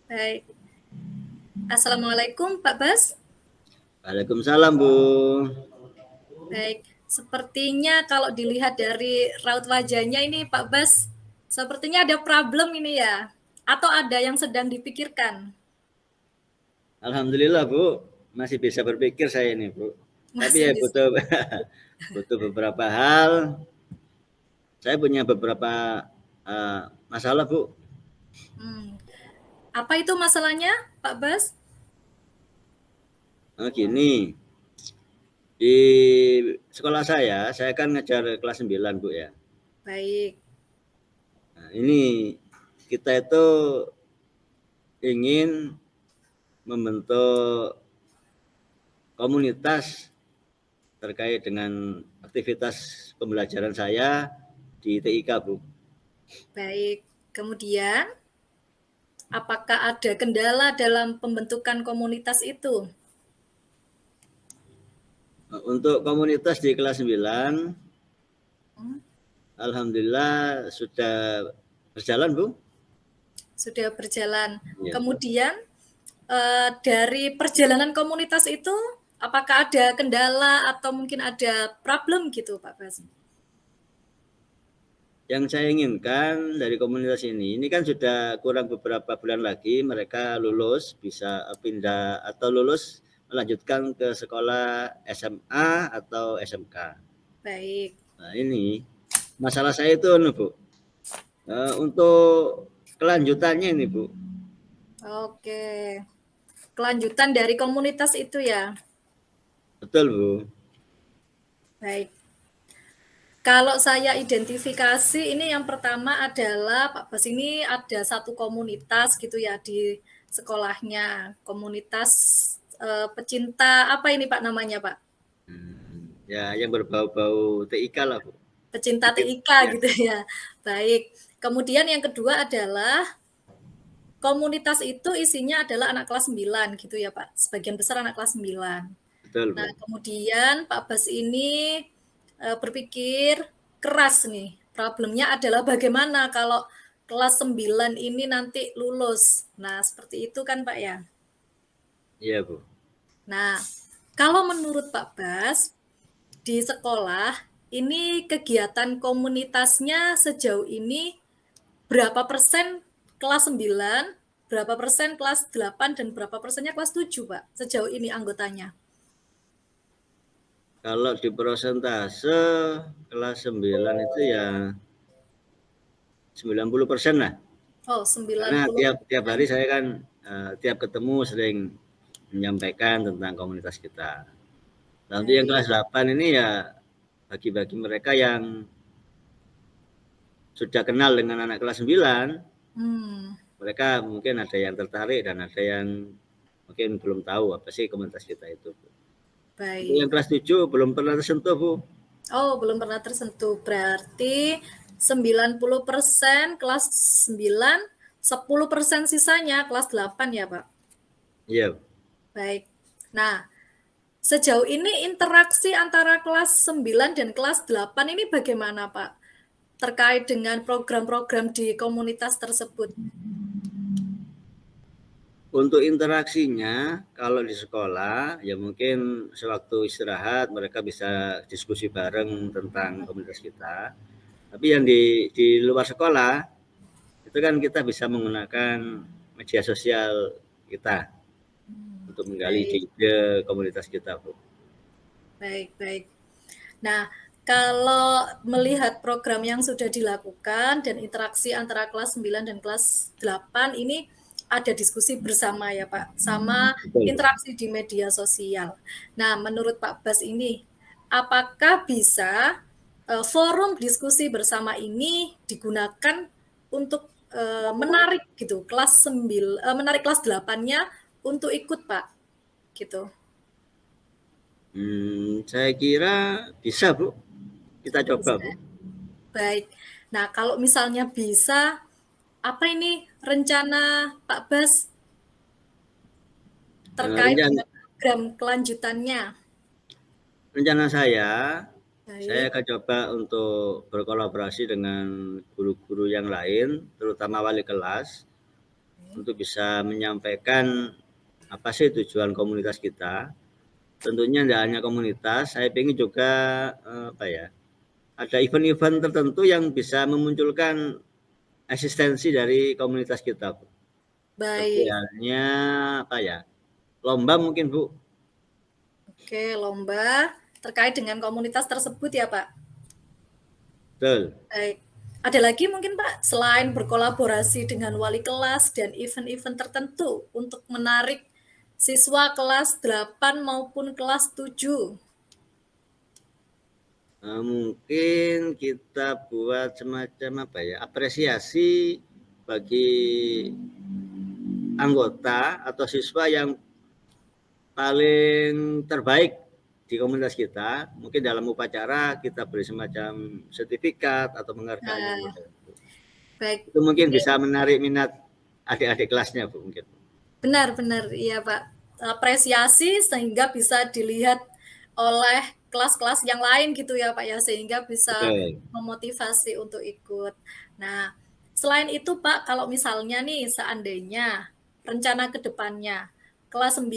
Baik. Assalamualaikum Pak Bas. Waalaikumsalam, Bu. Baik. Sepertinya kalau dilihat dari raut wajahnya ini Pak Bas, sepertinya ada problem ini ya. Atau ada yang sedang dipikirkan? Alhamdulillah, Bu. Masih bisa berpikir saya ini, Bu. Tapi Masih ya bisa. butuh butuh beberapa hal. Saya punya beberapa masalah, Bu. Hmm. Apa itu masalahnya Pak Bas? Gini, di sekolah saya kan ngejar kelas 9, Bu ya. Baik. Nah, ini kita itu ingin membentuk komunitas terkait dengan aktivitas pembelajaran saya di TIK, Bu. Baik. Kemudian, apakah ada kendala dalam pembentukan komunitas itu? Untuk komunitas di kelas 9, Hmm. alhamdulillah sudah berjalan, Bu. Sudah berjalan. Ya. Kemudian, dari perjalanan komunitas itu, apakah ada kendala atau mungkin ada problem gitu, Pak Bas? Yang saya inginkan dari komunitas ini kan sudah kurang beberapa bulan lagi mereka lulus, bisa pindah atau lulus melanjutkan ke sekolah SMA atau SMK. Baik. Nah, ini masalah saya itu, Bu. Untuk kelanjutannya ini, Bu. Oke. Kelanjutan dari komunitas itu ya. Betul, Bu. Baik. Kalau saya identifikasi ini yang pertama adalah Pak Bas ini ada satu komunitas gitu ya di sekolahnya. Komunitas pecinta apa ini Pak namanya, Pak? Ya, yang berbau-bau TIK lah, Bu. Pecinta Sedikit, TIK ya. gitu ya. Baik. Kemudian yang kedua adalah komunitas itu isinya adalah anak kelas 9 gitu ya, Pak. Sebagian besar anak kelas 9. Betul, Bu. Nah, kemudian Pak Bas ini berpikir keras nih. Problemnya adalah bagaimana kalau kelas 9 ini nanti lulus. Nah, seperti itu kan, Pak ya. Iya, Bu. Nah, kalau menurut Pak Bas, di sekolah ini kegiatan komunitasnya sejauh ini berapa persen kelas 9, berapa persen kelas 8, dan berapa persennya kelas 7, Pak, sejauh ini anggotanya? Kalau di persentase kelas 9 itu ya 90% lah. Oh, Karena 90%. tiap hari saya kan tiap ketemu sering menyampaikan tentang komunitas kita. Nah, untuk yang Baik. kelas 8 ini ya bagi-bagi mereka yang sudah kenal dengan anak kelas 9, Hmm, mereka mungkin ada yang tertarik dan ada yang mungkin belum tahu apa sih komunitas kita itu. Untuk baik. yang kelas 7 belum pernah tersentuh, Bu. Oh, belum pernah tersentuh. Berarti 90% kelas 9, 10% sisanya kelas 8 ya, Pak? Iya. Baik. Nah, sejauh ini interaksi antara kelas 9 dan kelas 8 ini bagaimana, Pak? Terkait dengan program-program di komunitas tersebut. Untuk interaksinya, kalau di sekolah, ya mungkin sewaktu istirahat mereka bisa diskusi bareng tentang komunitas kita. Tapi yang di luar sekolah, itu kan kita bisa menggunakan media sosial kita untuk menggali Baik, ide komunitas kita, Bu. baik, baik. Nah, kalau melihat program yang sudah dilakukan dan interaksi antara kelas 9 dan kelas 8 ini ada diskusi bersama ya Pak, sama Betul, Bu. interaksi di media sosial. Nah, menurut Pak Bas ini, apakah bisa forum diskusi bersama ini digunakan untuk menarik gitu menarik kelas 8-nya untuk ikut Pak, gitu. Saya kira bisa, Bu. Kita coba, Bisa. Bu. Baik. Nah, kalau misalnya bisa, apa ini rencana Pak Bas terkait Rencana, dengan program kelanjutannya? rencana saya Baik, akan coba untuk berkolaborasi dengan guru-guru yang lain, terutama wali kelas, untuk bisa menyampaikan apa sih tujuan komunitas kita. Tentunya tidak hanya komunitas, saya ingin juga ada event-event tertentu yang bisa memunculkan eksistensi dari komunitas kita, Bu. Seperti Baik. halnya lomba mungkin, Bu. Oke, lomba terkait dengan komunitas tersebut ya, Pak? Betul. Baik. Ada lagi mungkin Pak, selain berkolaborasi dengan wali kelas dan event-event tertentu untuk menarik siswa kelas 8 maupun kelas 7? Mungkin kita buat semacam apresiasi bagi anggota atau siswa yang paling terbaik di komunitas kita. Mungkin dalam upacara kita beri semacam sertifikat atau penghargaan. Nah, baik. Itu mungkin Ini bisa menarik minat adik-adik kelasnya, Bu, mungkin. benar-benar iya Pak. Apresiasi sehingga bisa dilihat oleh kelas-kelas yang lain gitu ya Pak ya, sehingga bisa Betul. memotivasi untuk ikut. Nah, selain itu Pak, kalau misalnya nih seandainya rencana ke depannya kelas 9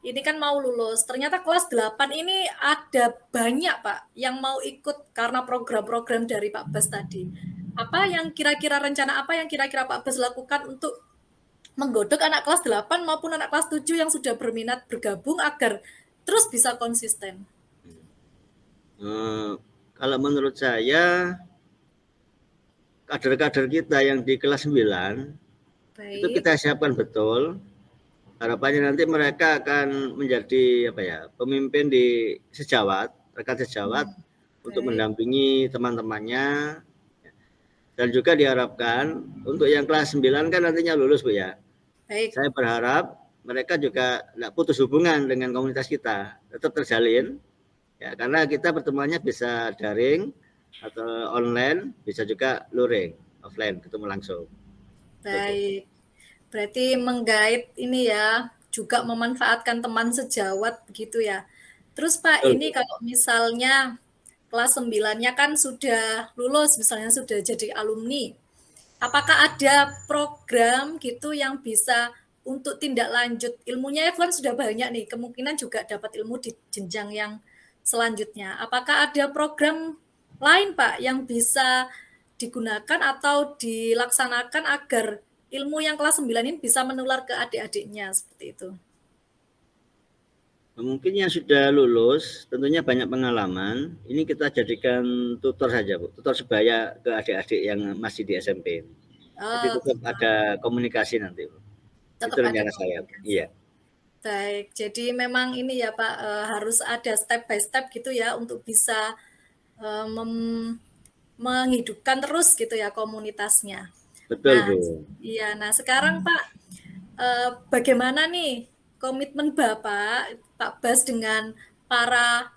ini kan mau lulus, ternyata kelas 8 ini ada banyak Pak yang mau ikut karena program-program dari Pak Bas tadi. Apa yang kira-kira rencana apa yang kira-kira Pak Bas lakukan untuk menggodok anak kelas 8 maupun anak kelas 7 yang sudah berminat bergabung agar terus bisa konsisten? Kalau menurut saya, kader-kader kita yang di kelas 9, itu Baik. kita siapkan betul. Harapannya nanti mereka akan menjadi pemimpin di sejawat, rekan sejawat untuk Baik. mendampingi teman-temannya. Dan juga diharapkan untuk yang kelas 9 kan nantinya lulus, Bu ya. Baik. Saya berharap mereka juga tidak putus hubungan dengan komunitas kita, tetap terjalin. Ya, karena kita pertemuannya bisa daring atau online, bisa juga luring, offline, ketemu langsung. Baik. Berarti menggait ini ya, juga memanfaatkan teman sejawat begitu ya. Terus Pak, Betul, Bu. ini kalau misalnya kelas 9-nya kan sudah lulus, misalnya sudah jadi alumni. Apakah ada program gitu yang bisa untuk tindak lanjut ilmunya ya kan sudah banyak nih, kemungkinan juga dapat ilmu di jenjang yang selanjutnya. Apakah ada program lain Pak yang bisa digunakan atau dilaksanakan agar ilmu yang kelas 9 ini bisa menular ke adik-adiknya seperti itu? Mungkin yang sudah lulus tentunya banyak pengalaman. Ini kita jadikan tutor saja, Bu. Tutor sebaya ke adik-adik yang masih di SMP. Jadi Oh, tetap ada komunikasi nanti, Bu. Itu tetap ada rencana saya. komunikasi. Iya. Baik, jadi memang ini ya Pak, harus ada step by step gitu ya untuk bisa menghidupkan terus gitu ya komunitasnya. Betul, Nah, Bu. iya. Nah, sekarang Pak, bagaimana nih komitmen Bapak, Pak Bas dengan para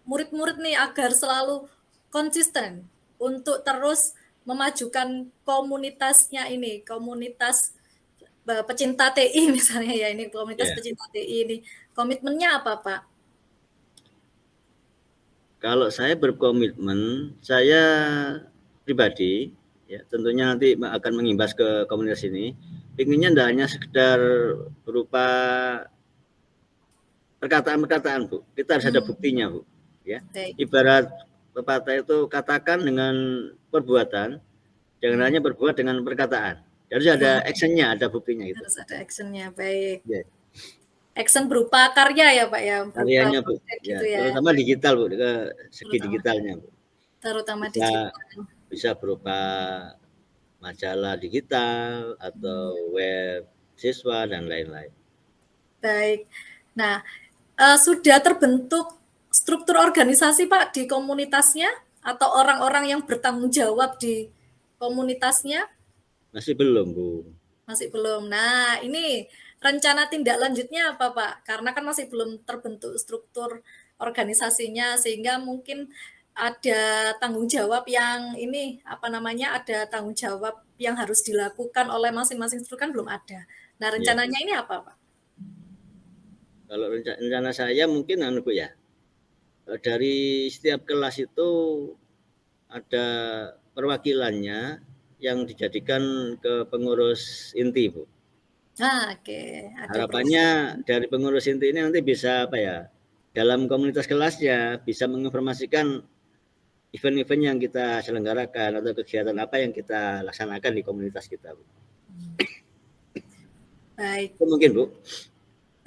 murid-murid nih agar selalu konsisten untuk terus memajukan komunitasnya ini, komunitas pecinta TI misalnya ya ini komunitas Ya. pecinta TI ini. Komitmennya apa, Pak? Kalau saya berkomitmen, saya pribadi, ya tentunya nanti akan mengimbas ke komunitas ini. Inginnya tidak hanya sekedar berupa perkataan-perkataan, Bu. Kita harus ada buktinya, Bu. Ya, Baik. ibarat pepatah itu katakan dengan perbuatan, jangan hanya berbuat dengan perkataan. Harus ada actionnya, ada buktinya itu. Harus ada actionnya, baik. Ya. Action berupa karya ya, Pak ya, berupa Karyanya, Bu. project Ya, gitu ya, terutama digital, Bu, ke segi terutama digitalnya, Bu. terutama Bisa digital. bisa berupa majalah digital atau web siswa dan lain-lain. Baik. Nah, sudah terbentuk struktur organisasi Pak di komunitasnya atau orang-orang yang bertanggung jawab di komunitasnya? Masih belum, Bu. Masih belum. Nah, ini rencana tindak lanjutnya apa, Pak? Karena kan masih belum terbentuk struktur organisasinya, sehingga mungkin ada tanggung jawab yang ini, apa namanya, ada tanggung jawab yang harus dilakukan oleh masing-masing struktur kan belum ada. Nah, Ya. rencananya ini apa, Pak? Kalau rencana saya mungkin Bu ya, dari setiap kelas itu ada perwakilannya yang dijadikan ke pengurus inti, Bu. Oke. Ada Harapannya dari pengurus inti ini nanti bisa dalam komunitas kelasnya bisa menginformasikan event-event yang kita selenggarakan atau kegiatan apa yang kita laksanakan di komunitas kita, Bu. Baik. Itu mungkin, Bu.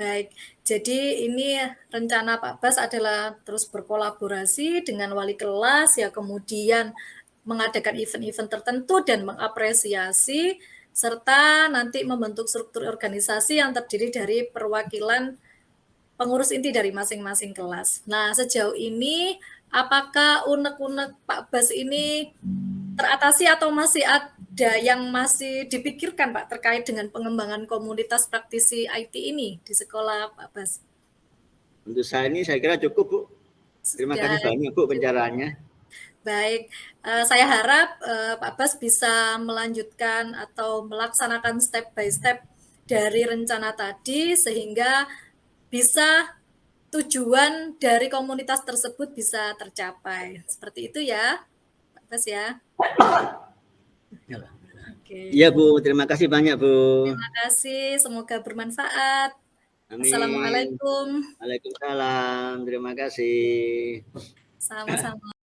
Baik, jadi ini rencana Pak Bas adalah terus berkolaborasi dengan wali kelas, ya kemudian mengadakan event-event tertentu dan mengapresiasi, serta nanti membentuk struktur organisasi yang terdiri dari perwakilan pengurus inti dari masing-masing kelas. Nah, sejauh ini apakah unek-unek Pak Bas ini teratasi atau masih ada yang masih dipikirkan Pak terkait dengan pengembangan komunitas praktisi IT ini di sekolah Pak Bas? Untuk saya ini saya kira cukup, Bu. Terima kasih banyak, Bu, pencerahannya. Baik, saya harap Pak Bas bisa melanjutkan atau melaksanakan step by step dari rencana tadi sehingga bisa tujuan dari komunitas tersebut bisa tercapai. Seperti itu ya, Pak Bas ya. Oke. Iya, Bu. Terima kasih banyak, Bu. Terima kasih, semoga bermanfaat. Amin. Assalamualaikum. Waalaikumsalam. Terima kasih. Sama-sama.